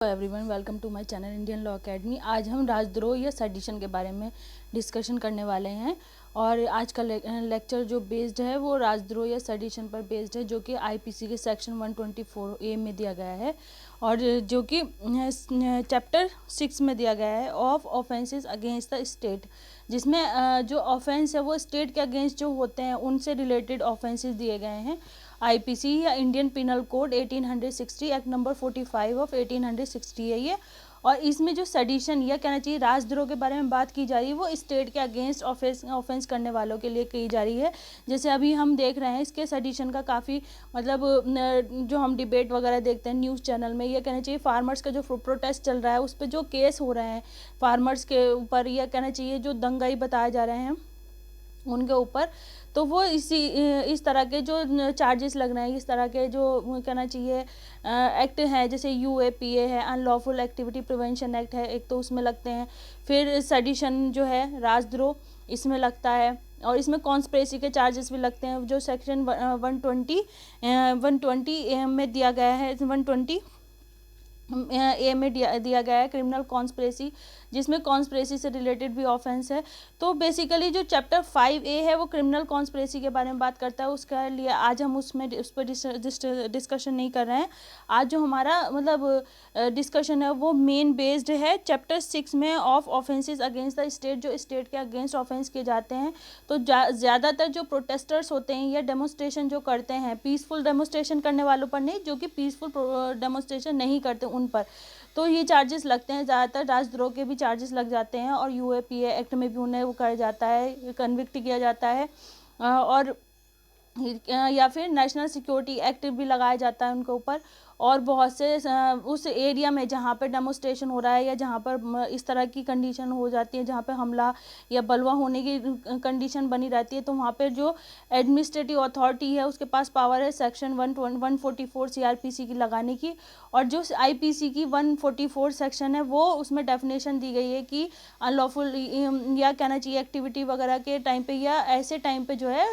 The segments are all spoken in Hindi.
Everyone, welcome to my channel Indian Law Academy. आज हम राजद्रोह या सेडिशन के बारे में डिस्कशन करने वाले हैं और आज का लेक्चर जो बेस्ड है वो राजद्रोह या सेडिशन पर बेस्ड है, जो कि आईपीसी के सेक्शन 124A में दिया गया है और जो कि चैप्टर 6 में दिया गया है of offences against the state, जिसमें जो ऑफेंस है वो स्टेट के अगेंस्ट जो होते हैं उनसे रिलेटेड ऑफेंसेस दिए गए हैं। आईपीसी या Indian penal code 1860 act number 45 of 1860 है ये। और इसमें जो सेडिशन या कहना चाहिए राजद्रोह के बारे में बात की जा रही है वो स्टेट के अगेंस्ट ऑफेंस करने वालों के लिए की जा रही है। जैसे अभी हम देख रहे हैं इसके सेडिशन का काफ़ी मतलब जो हम डिबेट वगैरह देखते हैं न्यूज़ चैनल में, यह कहना चाहिए फार्मर्स का जो प्रोटेस्ट चल रहा है उस पर जो केस हो रहे हैं फार्मर्स के ऊपर, यह कहना चाहिए जो दंगाई बताए जा रहे हैं उनके ऊपर, तो वो इस तरह के जो चार्जेस लग रहे हैं, इस तरह के जो कहना चाहिए एक्ट है, जैसे यूएपीए है, अनलॉफुल एक्टिविटी प्रिवेंशन एक्ट है एक, तो उसमें लगते हैं। फिर सेडिशन जो है राजद्रोह इसमें लगता है और इसमें कॉन्स्पिरेसी के चार्जेस भी लगते हैं, जो सेक्शन 120 में दिया गया है। 120 ए में दिया गया है क्रिमिनल कॉन्स्पिरेसी, जिसमें कॉन्स्पिरेसी से रिलेटेड भी ऑफेंस है। तो बेसिकली जो चैप्टर 5A है वो क्रिमिनल कॉन्स्पिरेसी के बारे में बात करता है, उसके लिए आज हम उस पर डिस्कशन नहीं कर रहे हैं। आज जो हमारा मतलब डिस्कशन है वो मेन बेस्ड है चैप्टर 6 में of offences against the state, जो स्टेट के अगेंस्ट ऑफेंस किए जाते हैं। तो ज़्यादातर जो प्रोटेस्टर्स होते हैं या डेमोस्ट्रेशन जो करते हैं, पीसफुल डेमोस्ट्रेशन करने वालों पर नहीं, जो कि पीसफुल डेमोस्ट्रेशन नहीं करते उन पर, तो ये चार्जेस लगते हैं। ज़्यादातर राजद्रोह के भी चार्जेस लग जाते हैं और यूएपीए एक्ट में भी उन्हें वो कर जाता है, कन्विक्ट किया जाता है और या फिर नेशनल सिक्योरिटी एक्ट भी लगाया जाता है उनके ऊपर। और बहुत से उस एरिया में जहाँ पर डेमोस्ट्रेशन हो रहा है या जहाँ पर इस तरह की कंडीशन हो जाती है, जहाँ पर हमला या बलवा होने की कंडीशन बनी रहती है, तो वहाँ पर जो एडमिनिस्ट्रेटिव अथॉरिटी है उसके पास पावर है सेक्शन 144 सीआरपीसी की लगाने की। और जो आईपीसी की 144 सेक्शन है वो उसमें डेफिनेशन दी गई है कि अनलॉफुल या कहना चाहिए एक्टिविटी वगैरह के टाइम पे या ऐसे टाइम पे जो है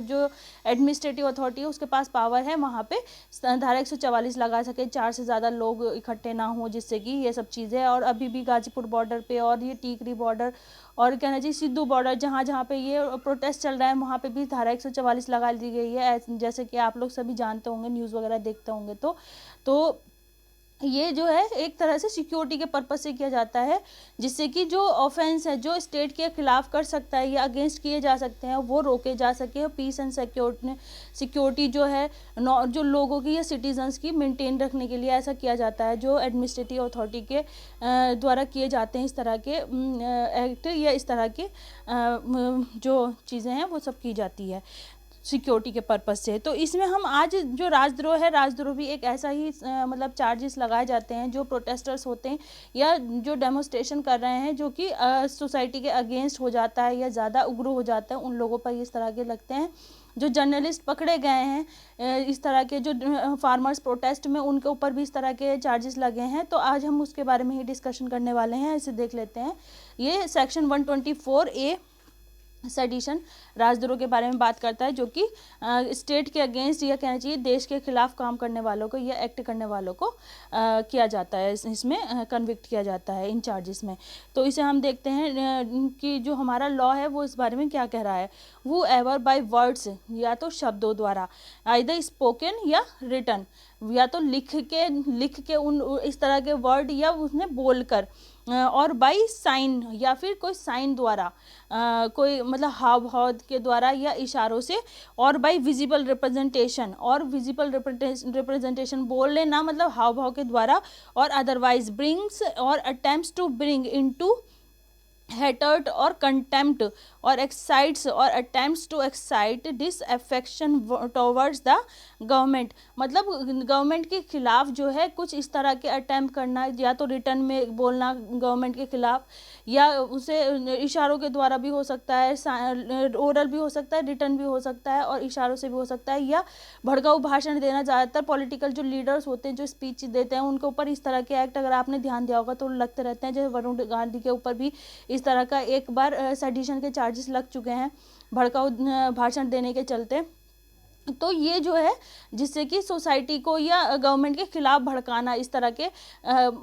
जो एडमिनिस्ट्रेटिव अथॉरिटी है उसके पास पावर है वहाँ पे धारा 144 लगा सके, 4 से ज़्यादा लोग इकट्ठे ना हो, जिससे कि ये सब चीज़ें। और अभी भी गाजीपुर बॉर्डर पे और ये टीकरी बॉर्डर और कहना चाहिए सिद्धू बॉर्डर, जहाँ जहाँ पे ये प्रोटेस्ट चल रहा है वहाँ पे भी धारा 144 लगा दी गई है, जैसे कि आप लोग सभी जानते होंगे, न्यूज़ वगैरह देखते होंगे। तो ये जो है एक तरह से सिक्योरिटी के पर्पस से किया जाता है, जिससे कि जो ऑफेंस है जो स्टेट के खिलाफ कर सकता है या अगेंस्ट किए जा सकते हैं वो रोके जा सके। पीस एंड सिक्योरिटी जो है जो लोगों की या सिटीजन्स की मेंटेन रखने के लिए ऐसा किया जाता है, जो एडमिनिस्ट्रेटिव अथॉरिटी के द्वारा किए जाते हैं इस तरह के एक्ट या इस तरह के जो चीज़ें हैं वो सब की जाती है सिक्योरिटी के पर्पस से। तो इसमें हम आज जो राजद्रोह है, राजद्रोह भी एक ऐसा ही मतलब चार्जेस लगाए जाते हैं जो प्रोटेस्टर्स होते हैं या जो डेमोस्ट्रेशन कर रहे हैं, जो कि सोसाइटी के अगेंस्ट हो जाता है या ज़्यादा उग्र हो जाता है, उन लोगों पर इस तरह के लगते हैं। जो जर्नलिस्ट पकड़े गए हैं इस तरह के जो फार्मर्स प्रोटेस्ट में, उनके ऊपर भी इस तरह के चार्जेस लगे हैं। तो आज हम उसके बारे में ही डिस्कशन करने वाले हैं, इसे देख लेते हैं। ये सेक्शन 124A सेडिशन राजद्रोह के बारे में बात करता है, जो कि स्टेट के अगेंस्ट या कहना चाहिए देश के खिलाफ काम करने वालों को या एक्ट करने वालों को किया जाता है, इसमें कन्विक्ट किया जाता है इन चार्जेस में। तो इसे हम देखते हैं कि जो हमारा लॉ है वो इस बारे में क्या कह रहा है। वो एवर बाय वर्ड्स, या तो शब्दों द्वारा, आइदर स्पोकन या रिटन, या तो लिख के उन इस तरह के वर्ड या उसने बोलकर, और बाई साइन या फिर कोई साइन द्वारा, कोई मतलब हाव भाव के द्वारा या इशारों से, और बाई विजिबल रिप्रेजेंटेशन, और विजिबल रिप्रेजेंटेशन बोल लेना मतलब हाव भाव के द्वारा, और अदरवाइज ब्रिंग्स और attempts to bring into hatred और कंटेम्प्ट और एक्साइट्स और attempts to excite disaffection towards the government, मतलब गवर्नमेंट के खिलाफ जो है कुछ इस तरह के अटेम्प्ट करना, या तो रिटर्न में बोलना गवर्नमेंट के खिलाफ, या उसे इशारों के द्वारा भी हो सकता है, ओरल भी हो सकता है, रिटर्न भी हो सकता है और इशारों से भी हो सकता है, या भड़काऊ भाषण देना। ज़्यादातर पॉलिटिकल जो लीडर्स होते हैं जो स्पीच देते हैं उनके ऊपर इस तरह के एक्ट अगर आपने ध्यान दिया होगा तो लगते रहते हैं। जैसे वरुण गांधी के ऊपर भी इस तरह का एक बार सेडिशन के चार्जेस लग चुके हैं भड़काऊ भाषण देने के चलते। तो ये जो है जिससे कि सोसाइटी को या गवर्नमेंट के खिलाफ भड़काना, इस तरह के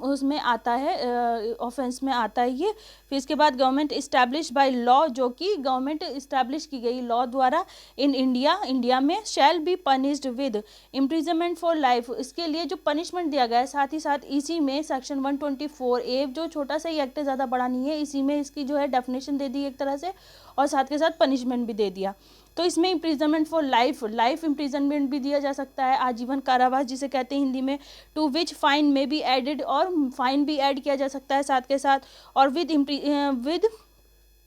उसमें आता है, ऑफेंस में आता है ये। फिर इसके बाद गवर्नमेंट इस्टेब्लिश बाय लॉ, जो कि गवर्नमेंट इस्टेब्लिश की गई लॉ द्वारा इन इंडिया में, shall be punished with imprisonment for life. इसके लिए जो पनिशमेंट दिया गया है, साथ ही साथ इसी में सेक्शन 124A, जो छोटा सा ही एक्ट है, ज़्यादा बड़ा नहीं है, इसी में इसकी जो है डेफिनेशन दे दी एक तरह से, और साथ के साथ पनिशमेंट भी दे दिया। तो इसमें इम्प्रिजनमेंट फॉर लाइफ इम्प्रिजनमेंट भी दिया जा सकता है, आजीवन कारावास जिसे कहते हैं हिंदी में, टू विच फाइन में बी एडेड, और फाइन भी ऐड किया जा सकता है साथ के साथ, और विद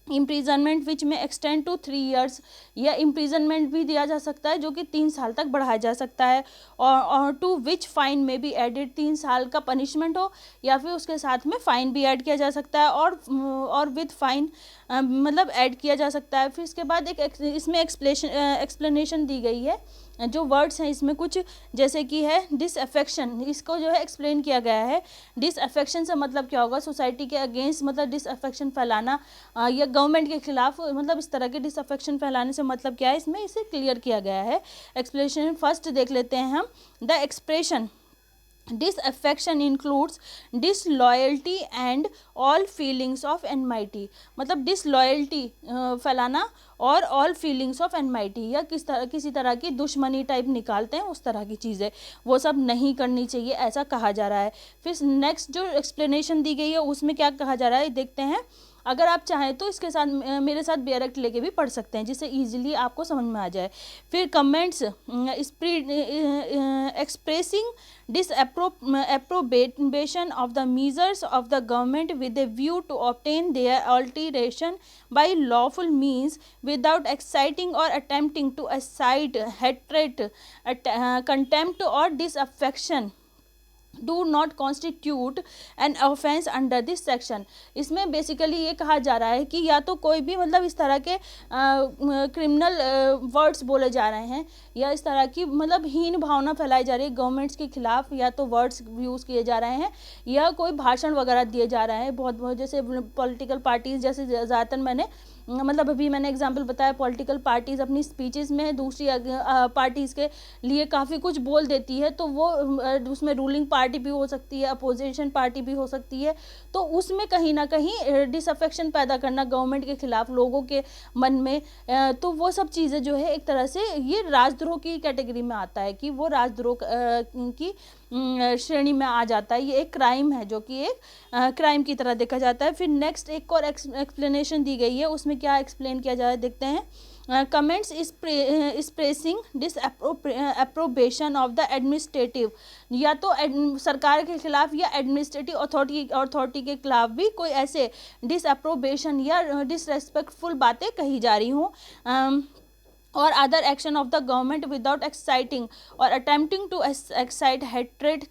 इम्प्रिजनमेंट विच में एक्सटेंड टू 3 ईयर्स, या इम्प्रिजनमेंट भी दिया जा सकता है जो कि 3 साल तक बढ़ाया जा सकता है, और टू विच फाइन में भी एडेड, 3 साल का पनिशमेंट हो या फिर उसके साथ में फ़ाइन भी ऐड किया जा सकता है, और विद फाइन मतलब ऐड किया जा सकता है। फिर इसके बाद एक इसमें एक्सप्लेनेशन दी गई है, जो वर्ड्स हैं इसमें कुछ, जैसे कि है डिसअफेक्शन, इसको जो है एक्सप्लेन किया गया है। डिसअफेक्शन से मतलब क्या होगा, सोसाइटी के अगेंस्ट, मतलब डिसअफेक्शन फैलाना या गवर्नमेंट के खिलाफ, मतलब इस तरह के डिसअफेक्शन फैलाने से मतलब क्या है, इसमें इसे क्लियर किया गया है। एक्सप्लेनेशन फर्स्ट देख लेते हैं हम। The expression disaffection includes disloyalty and all feelings of enmity, मतलब डिसलॉयल्टी फैलाना और ऑल फीलिंग्स ऑफ एनमाइटी, या किसी तरह की दुश्मनी टाइप निकालते हैं उस तरह की चीज़ें, वो सब नहीं करनी चाहिए, ऐसा कहा जा रहा है। फिर नेक्स्ट जो एक्सप्लेनेशन दी गई है उसमें क्या कहा जा रहा है देखते हैं। अगर आप चाहें तो इसके साथ मेरे साथ डायरेक्ट लेके भी पढ़ सकते हैं, जिससे इजीली आपको समझ में आ जाए। फिर comments expressing disapprobation of the measures of the government with a view to obtain their alteration by lawful means without exciting or attempting to excite hatred, contempt or disaffection do not constitute an offence under this section. इसमें बेसिकली ये कहा जा रहा है कि या तो कोई भी मतलब इस तरह के क्रिमिनल वर्ड्स बोले जा रहे हैं, या इस तरह की मतलब हीन भावना फैलाई जा रही है गवर्नमेंट्स के खिलाफ, या तो वर्ड्स यूज़ किए जा रहे हैं, या कोई भाषण वगैरह दिए जा रहे हैं बहुत जैसे पॉलिटिकल पार्टीज़, जैसे ज़्यादातर मैंने मतलब अभी मैंने एग्जांपल बताया, पॉलिटिकल पार्टीज़ अपनी स्पीचेस में दूसरी पार्टीज़ के लिए काफ़ी कुछ बोल देती है, तो वो उसमें रूलिंग पार्टी भी हो सकती है, अपोजिशन पार्टी भी हो सकती है, तो उसमें कहीं ना कहीं डिसअफेक्शन पैदा करना गवर्नमेंट के खिलाफ लोगों के मन में, तो वो सब चीज़ें जो है एक तरह से ये राजद्रोह की कैटेगरी में आता है, कि वो राजद्रोह की श्रेणी में आ जाता है। ये एक क्राइम है जो कि एक क्राइम की तरह देखा जाता है। फिर नेक्स्ट एक और एक्सप्लेनेशन दी गई है, उसमें क्या एक्सप्लेन किया जा रहा है देखते हैं। Comments expressing disapprobation of the administrative, या तो सरकार के खिलाफ या एडमिनिस्ट्रेटिव अथॉरिटी के खिलाफ भी कोई ऐसे डिसअप्रोबेशन या डिसरेस्पेक्टफुल बातें कही जा रही हों, or other action of the government without exciting or attempting to excite hatred,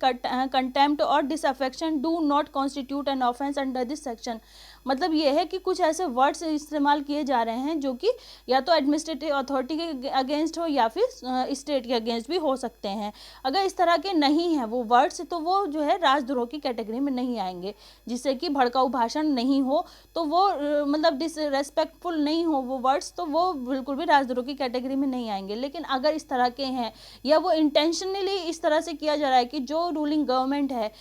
contempt or disaffection do not constitute an offense under this section। मतलब ये है कि कुछ ऐसे वर्ड्स इस्तेमाल किए जा रहे हैं जो कि या तो एडमिनिस्ट्रेटिव अथॉरिटी के अगेंस्ट हो या फिर स्टेट के अगेंस्ट भी हो सकते हैं। अगर इस तरह के नहीं हैं वो वर्ड्स, तो वो जो है राजद्रोह की कैटेगरी में नहीं आएंगे, जिससे कि भड़काऊ भाषण नहीं हो, तो वो मतलब डिसरेस्पेक्टफुल नहीं हो वो वर्ड्स, तो वो बिल्कुल भी राजद्रोह की कैटेगरी में नहीं आएंगे। लेकिन अगर इस तरह के हैं या वो इंटेंशनली इस तरह से किया जा रहा है कि जो रूलिंग गवर्नमेंट है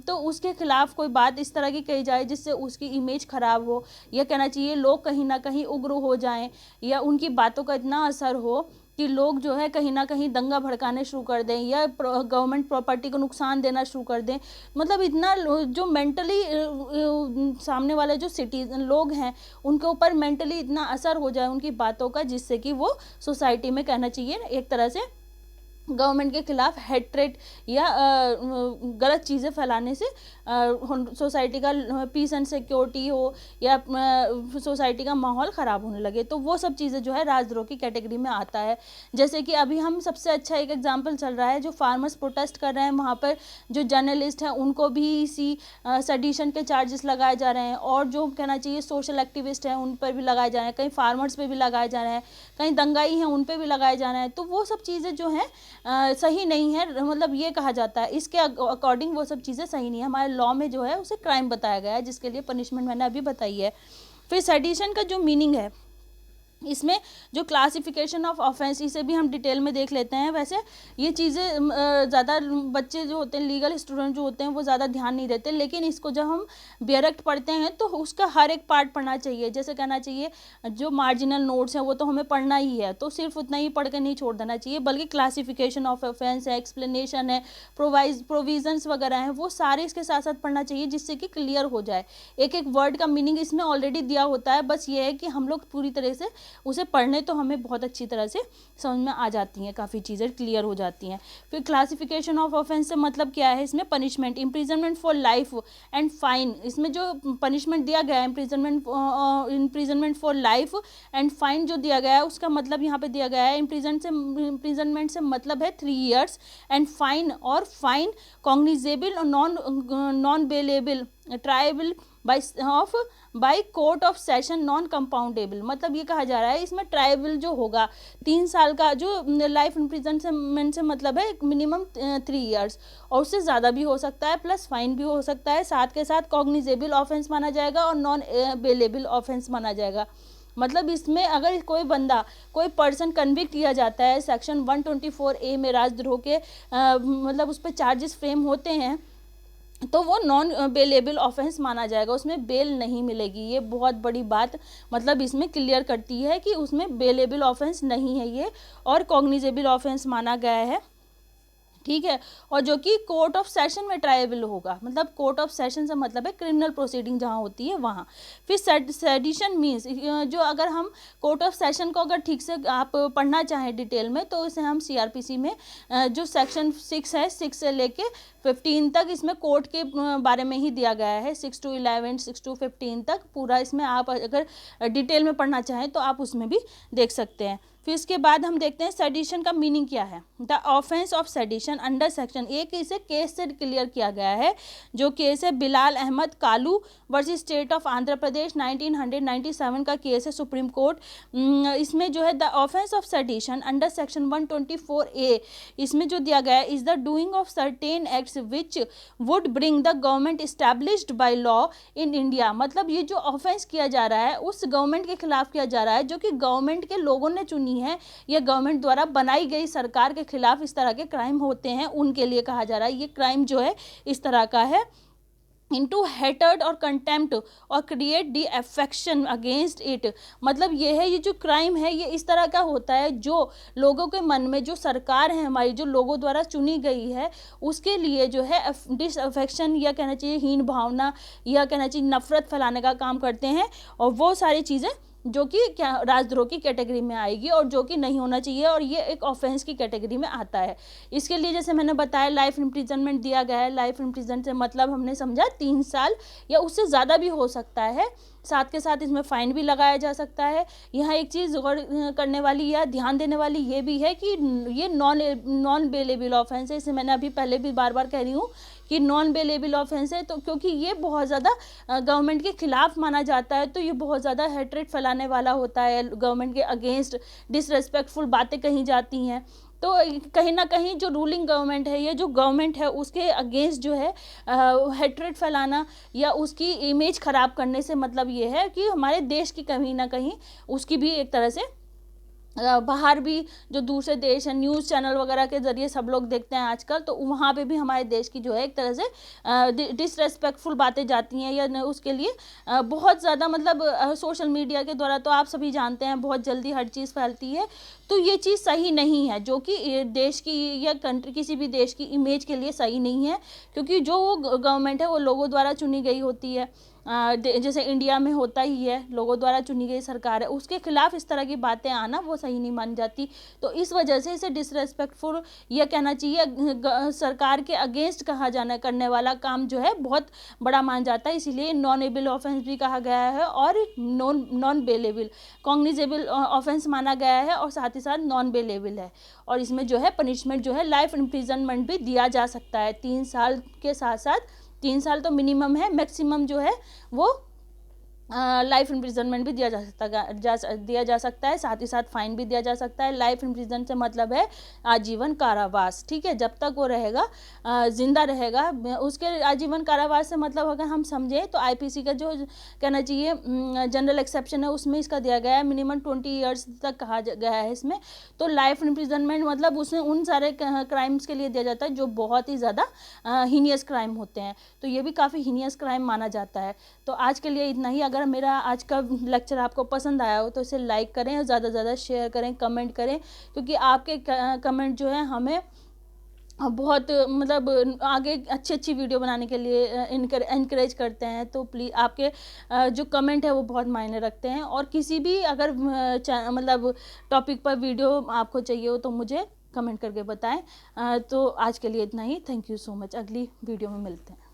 तो उसके खिलाफ कोई बात इस तरह की कही जाए जिससे उसकी इमेज खराब हो, या कहना चाहिए लोग कहीं ना कहीं उग्र हो जाएं, या उनकी बातों का इतना असर हो कि लोग जो है कहीं ना कहीं दंगा भड़काने शुरू कर दें, या गवर्नमेंट प्रॉपर्टी को नुकसान देना शुरू कर दें, मतलब इतना जो मेंटली सामने वाले जो सिटीजन लोग हैं उनके ऊपर मेंटली इतना असर हो जाए उनकी बातों का, जिससे कि वो सोसाइटी में कहना चाहिए एक तरह से गवर्नमेंट के खिलाफ हेट्रेट या गलत चीज़ें फैलाने से सोसाइटी का पीस एंड सिक्योरिटी हो या सोसाइटी का माहौल ख़राब होने लगे, तो वो सब चीज़ें जो है राजद्रोह की कैटेगरी में आता है। जैसे कि अभी हम सबसे अच्छा एक एग्जांपल चल रहा है, जो फार्मर्स प्रोटेस्ट कर रहे हैं वहाँ पर जो जर्नलिस्ट हैं उनको भी इसी सेडिशन के चार्जेस लगाए जा रहे हैं, और जो कहना चाहिए सोशल एक्टिविस्ट हैं उन पर भी लगाए जा रहे हैं, कहीं फार्मर्स पर भी लगाए जा रहे हैं, कहीं दंगाई हैं उन पर भी लगाए जा रहे हैं। तो वो सब चीज़ें जो हैं सही नहीं है, मतलब ये कहा जाता है इसके अकॉर्डिंग वो सब चीज़ें सही नहीं है, हमारे लॉ में जो है उसे क्राइम बताया गया है, जिसके लिए पनिशमेंट मैंने अभी बताई है। फिर सेडिशन का जो मीनिंग है इसमें जो क्लासिफिकेशन ऑफ ऑफेंस, इसे भी हम डिटेल में देख लेते हैं। वैसे ये चीज़ें ज़्यादा बच्चे जो होते हैं, लीगल स्टूडेंट जो होते हैं, वो ज़्यादा ध्यान नहीं देते, लेकिन इसको जब हम बेयरक्ट पढ़ते हैं तो उसका हर एक पार्ट पढ़ना चाहिए। जैसे कहना चाहिए जो मार्जिनल नोट्स हैं वो तो हमें पढ़ना ही है, तो सिर्फ उतना ही पढ़ के नहीं छोड़ देना चाहिए, बल्कि क्लासिफिकेशन ऑफ ऑफेंस है, एक्सप्लेनेशन है, प्रोविजंस वगैरह हैं, वो सारे इसके साथ साथ पढ़ना चाहिए, जिससे कि क्लियर हो जाए। एक एक वर्ड का मीनिंग इसमें ऑलरेडी दिया होता है, बस ये है कि हम लोग पूरी तरह से उसे पढ़ने तो हमें बहुत अच्छी तरह से समझ में आ जाती हैं, काफ़ी चीज़ें क्लियर हो जाती हैं। फिर क्लासिफिकेशन ऑफ ऑफेंस से मतलब क्या है, इसमें punishment, imprisonment for life and fine, इसमें जो पनिशमेंट दिया गया है imprisonment for life and fine जो दिया गया है, उसका मतलब यहाँ पे दिया गया है इम्प्रिजनमेंट से मतलब है 3 years एंड फाइन, और फाइन कॉग्निजेबल और non bailable tribal by court of session non compoundable. मतलब ये कहा जा रहा है इसमें ट्रायबल जो होगा 3 साल का, जो लाइफ इम्प्रिजनमेंट से मतलब है मिनिमम 3 years, और उससे ज़्यादा भी हो सकता है, प्लस फाइन भी हो सकता है, साथ के साथ कॉग्निजेबल ऑफेंस माना जाएगा और नॉन बेलेबल ऑफेंस माना जाएगा। मतलब इसमें अगर कोई पर्सन कन्विक्ट किया जाता है सेक्शन 124A में राजद्रोह के मतलब उस पर चार्जेस फ्रेम होते हैं, तो वो नॉन बेलेबल ऑफेंस माना जाएगा, उसमें बेल नहीं मिलेगी। ये बहुत बड़ी बात मतलब इसमें क्लियर करती है कि उसमें बेलेबल ऑफेंस नहीं है ये, और कॉग्निजेबल ऑफेंस माना गया है, ठीक है। और जो कि कोर्ट ऑफ सेशन में ट्रायबल होगा, मतलब कोर्ट ऑफ सेशन से मतलब है क्रिमिनल प्रोसीडिंग जहाँ होती है वहाँ। फिर सेडिशन मीन्स, जो अगर हम कोर्ट ऑफ सेशन को अगर ठीक से आप पढ़ना चाहें डिटेल में, तो इसे हम CRPC में जो सेक्शन 6 है, 6 से लेके 15 तक इसमें कोर्ट के बारे में ही दिया गया है, 6 to 11, 6 to 15 तक पूरा इसमें आप अगर डिटेल में पढ़ना चाहें तो आप उसमें भी देख सकते हैं। फिर इसके बाद हम देखते हैं सेडिशन का मीनिंग क्या है। The offence of sedition under section 1, इसे केस से क्लियर किया गया है, जो केस है Bilal Ahmed Kaloo versus state of Andhra Pradesh 1997 का केस है सुप्रीम कोर्ट। इसमें जो है the offence of sedition under section 124A, इसमें जो दिया गया है is the doing of certain acts which would bring the government established by law in India. मतलब ये जो ऑफेंस किया जा रहा है उस गवर्नमेंट के खिलाफ किया जा रहा है जो कि गवर्नमेंट के लोगों ने चुनी है, या गवर्नमेंट द्वारा बनाई गई सरकार के खिलाफ इस तरह के क्राइम होते हैं, उनके लिए कहा जा रहा है। ये क्राइम जो है इस तरह का है, इंटू हेटर्ड और कंटेम्प्ट और create the affection against it. मतलब ये है, ये जो क्राइम है ये इस तरह का होता है जो लोगों के मन में, जो सरकार है हमारी जो लोगों द्वारा चुनी गई है, उसके लिए जो है डिसअफेक्शन या कहना चाहिए हीन भावना या कहना चाहिए नफरत फैलाने का काम करते हैं, और वो सारी चीज़ें जो कि क्या राजद्रोह की कैटेगरी में आएगी और जो कि नहीं होना चाहिए, और ये एक ऑफेंस की कैटेगरी में आता है। इसके लिए जैसे मैंने बताया लाइफ इम्प्रिजनमेंट दिया गया है। लाइफ इम्प्रिजनमेंट से मतलब हमने समझा 3 साल या उससे ज़्यादा भी हो सकता है, साथ के साथ इसमें फ़ाइन भी लगाया जा सकता है। यहाँ एक चीज़ गौर करने वाली या ध्यान देने वाली ये भी है कि ये नॉन बेलेबल ऑफेंस है। इसे मैंने अभी पहले भी बार बार कह रही हूँ कि नॉन बेलेबल ऑफेंस है, तो क्योंकि ये बहुत ज़्यादा गवर्नमेंट के खिलाफ माना जाता है, तो ये बहुत ज़्यादा हेट्रेड फैलाने वाला होता है, गवर्नमेंट के अगेंस्ट डिसरेस्पेक्टफुल बातें कही जाती हैं। तो कहीं ना कहीं जो रूलिंग गवर्नमेंट है, ये जो गवर्नमेंट है उसके अगेंस्ट जो है हेट्रेड फैलाना या उसकी इमेज ख़राब करने से मतलब ये है कि हमारे देश की कहीं ना कहीं उसकी भी एक तरह से बाहर भी जो दूसरे देश हैं, न्यूज़ चैनल वगैरह के ज़रिए सब लोग देखते हैं आजकल, तो वहाँ पे भी हमारे देश की जो है एक तरह से डिसरेस्पेक्टफुल बातें जाती हैं, या उसके लिए बहुत ज़्यादा मतलब सोशल मीडिया के द्वारा तो आप सभी जानते हैं बहुत जल्दी हर चीज़ फैलती है। तो ये चीज़ सही नहीं है, जो कि देश की या कंट्री किसी भी देश की इमेज के लिए सही नहीं है, क्योंकि जो वो गवर्नमेंट है वो लोगों द्वारा चुनी गई होती है। जैसे इंडिया में होता ही है, लोगों द्वारा चुनी गई सरकार है, उसके खिलाफ इस तरह की बातें आना वो सही नहीं मानी जाती। तो इस वजह से इसे डिसरेस्पेक्टफुल या कहना चाहिए सरकार के अगेंस्ट कहा जाना करने वाला काम जो है बहुत बड़ा मान जाता है, इसीलिए नॉन एबल ऑफेंस भी कहा गया है और नॉन बेलेबल कॉग्निजेबल ऑफेंस माना गया है, और साथ ही साथ नॉन बेलेबल है। और इसमें जो है पनिशमेंट जो है लाइफ इम्प्रिजनमेंट भी दिया जा सकता है 3 साल के साथ साथ 3 साल तो मिनिमम है, मैक्सिमम जो है वो लाइफ इम्प्रिजनमेंट भी दिया जा सकता है, साथ ही साथ फाइन भी दिया जा सकता है। लाइफ इम्प्रिजन से मतलब है आजीवन कारावास, ठीक है, जब तक वो रहेगा, जिंदा रहेगा। उसके आजीवन कारावास से मतलब अगर हम समझें तो आईपीसी का जो कहना चाहिए जनरल एक्सेप्शन है उसमें इसका दिया गया है मिनिमम 20 ईयर्स तक कहा गया है इसमें। तो लाइफ इम्प्रिजनमेंट मतलब उसमें उन सारे क्राइम्स के लिए दिया जाता है जो बहुत ही ज़्यादा हीनियस क्राइम होते हैं, तो ये भी काफ़ी हीनियस क्राइम माना जाता है। तो आज के लिए इतना ही। अगर मेरा आज का लेक्चर आपको पसंद आया हो तो इसे लाइक करें और ज़्यादा से ज़्यादा शेयर करें, कमेंट करें, क्योंकि आपके कमेंट जो है हमें बहुत मतलब आगे अच्छी अच्छी वीडियो बनाने के लिए इनकरेज करते हैं। तो प्लीज़ आपके जो कमेंट है वो बहुत मायने रखते हैं। और किसी भी अगर मतलब टॉपिक पर वीडियो आपको चाहिए हो तो मुझे कमेंट करके बताएं। तो आज के लिए इतना ही। Thank you so much. अगली वीडियो में मिलते हैं।